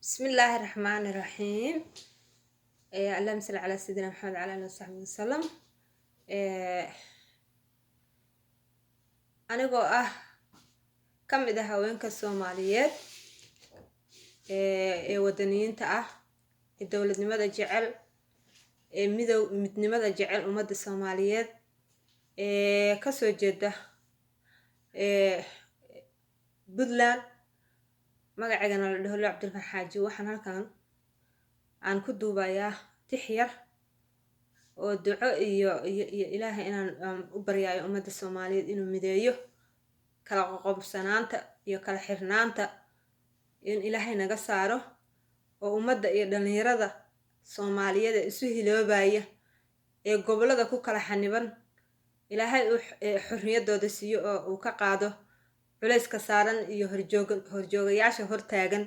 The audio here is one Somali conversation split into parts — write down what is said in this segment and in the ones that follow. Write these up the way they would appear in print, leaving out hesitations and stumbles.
بسم الله الرحمن الرحيم. اللهم صل على سيدنا محمد وعلى آله وصحبه وسلم. anigoo ka mid ah haweenka Soomaaliyeed ee wadaniyiinta ah ee dowladnimada jecel ee midnimada jecel ummadda Soomaaliyeed ee ka soo jeeda Puntland magaceedana la dhaho Cabdulfan Xaaji. waxaan halkan aan ku duubayaa tix yar oo duco iyo ilaahay inaan u baryayo ummadda Soomaaliyeed inuu mideeyo kala qoqobsanaanta iyo kala xirnaanta in ilaahay naga saaro oo ummadda iyo dhalinyarada Soomaaliyeed isu hiloobaya ee gobolada ku kala xaniban ilaahay xorriyadooda siiyo oo uu ka qaado culayska saaran iyo horjoogayaasha hortaagan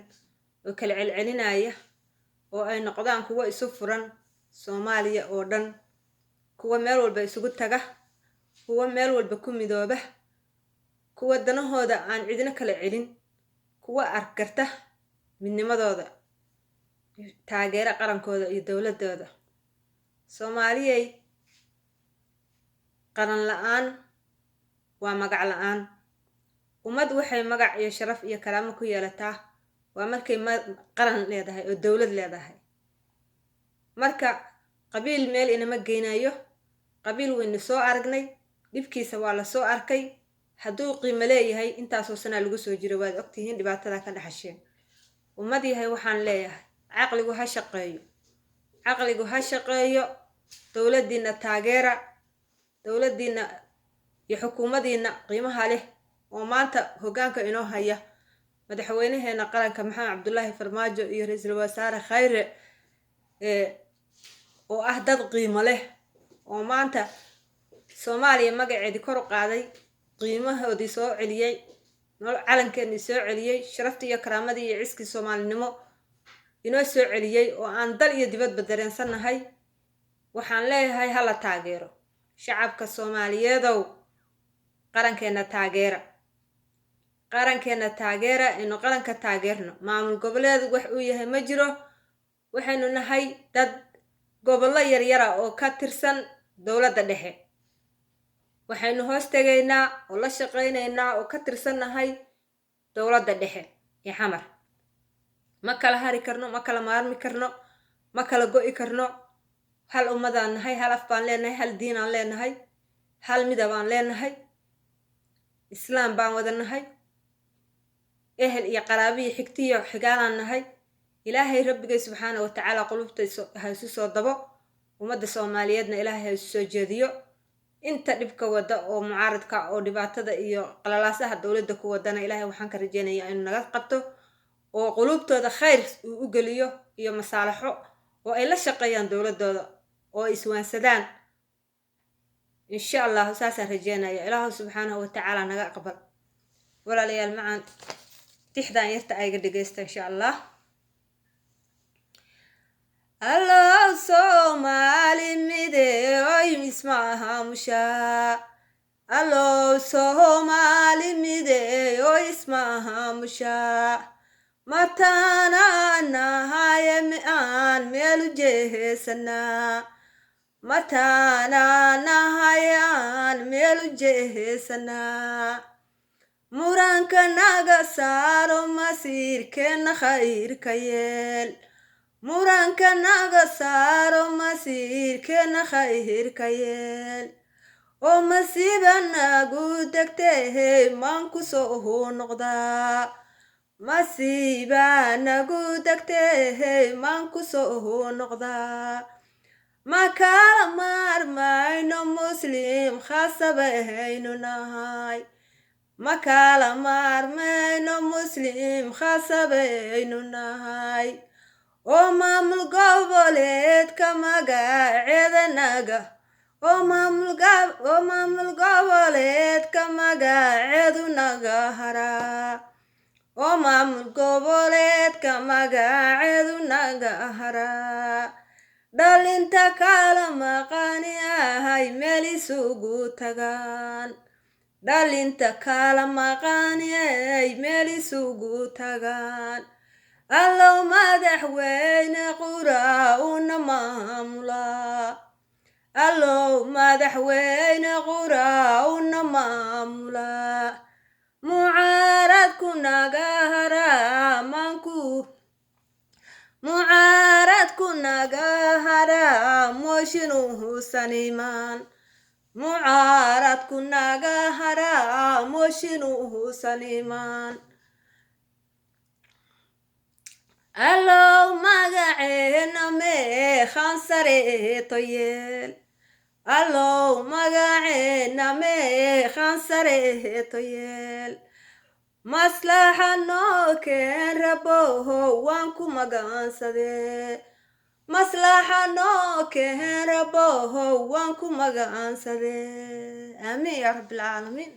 oo kala celcelinaya oo ay noqdaan kuwa isu furan Soomaaliya oo dhan, kuwa meel walba isugu taga, kuwa meel walba ku midooba, kuwa danahooda aan cidina kala celin, kuwa arkarta midnimadooda, taageera qarankooda iyo dowladooda. Soomaaliyey qaran la'aan waa magac la'aan. ummad waxay magac iyo sharaf iyo karaamo ku yeelataa waa markay qaran leedahay oo dowlad leedahay. marka qabiil meel inama geynayo. qabiil waynu soo aragnay, dhibkiisa waa la soo arkay. hadduu qiimo leeyahay intaasoo sana lagu soo jiro waad ogtihiin dhibaatada ka dhaxasheen. ummad yahay waxaan leeyahay caqligu ha shaqeeyo, caqligu ha shaqeeyo. dowladdiina taageera, dowladdiina iyo xukuumaddiina qiimaha leh oo maanta hoggaanka inoo haya madaxweynaheena qaranka Maxamed Cabdullaahi Farmaajo iyo ra'iisul wasaare Khayre oo ah dad qiimo leh oo maanta Soomaaliya magaceedii kor u qaaday, qiimahoodii soo celiyay, calankeennii soo celiyay, sharaftii iyo karaamadii iyo ciskii Soomaalinimo inoo soo celiyay oo aan dal iyo dibadba dareensanahay. waxaan leeyahay hala taageero shacabka Soomaaliyeedow, qarankeena taageera, qarankeena taageera. inuu qaranka taageerno. maamul goboleed wax uu yahay ma jiro. waxaynu nahay dad gobollo yaryara oo ka tirsan dowladda dhexe. waxaynu hoos tegaynaa oo la shaqaynaynaa oo ka tirsannahay dowladda dhexe ee xamar. ma kala hari karno, ma kala maarmi karno, ma kala go'i karno. hal ummadaan nahay, hal af baan leenahay, hal diinaan leenahay, hal midab aan leenahay, islaam baan wada nahay, ehel iyo qaraabiyo xigtiyo xigaalaan nahay. ilaahay rabbigay subxaana wa tacaala qulubta ha isu soo dabo, ummadda Soomaaliyeedna ilaahay ha isu soo jeediyo. inta dhibka wada oo mucaaradka oo dhibaatada iyo qalalaasaha dowladda ku wadana ilaahay waxaan ka rajeynayaa inuu naga qabto oo qulubtooda khayr uu u geliyo iyo masaalaxo oo ay la shaqeeyaan dowladooda oo iswaansadaan. insha Allah saasaan rajeynaya. ilaahu subxaanahu wa tacaala naga aqbal. walaalayaal macaan tixdaan yarta ayga dhegeysta insha Allah. Allah Soomaali mideeyoy ismaaha mushaa. Allah Soomaali mideeyoy ismaaha mushaa. mataana nahaye aan meel u jeesanaa. mataana nahaye aan meel u jeesanaa. muranka naga saaro masiirkeena khayrka yeel. muranka naga saaro masiirkeena khayrka yeel. oo masiiba nagu degtee maan ku soo noqdaa. masiiba nagu degtee maan ku soo noqdaa. ma kala maarmayno muslim khasabahaynu nahay. ma kala maarmayno muslim khasabahaynu nahay. oo maamul goboleedka magaceeda naga. oo maamul goboleedka magaceedu naga haraa. oo maamul goboleedka magaceedu naga haraa. dhalinta kala maqani ahay meel isugu tagaan. dhalinta kala maqani ay meel isugu tagaan. allow madaxweyne qura una maamula allow madaxweyne qura una maamula mucaaradku naga hara manku mucaaradku naga hara mooshinuhu sanimaan mucaaradku naga hara mooshinuhu sanimaan allow magaceena meekhaan sareeto yeel allow magaceena meekhaan sareeto yeel maslaxa noo keen raboho waan ku magaansadee maslaxa noo keen raboho waan ku magaansadee aamiin yaa rabbilcaalamiin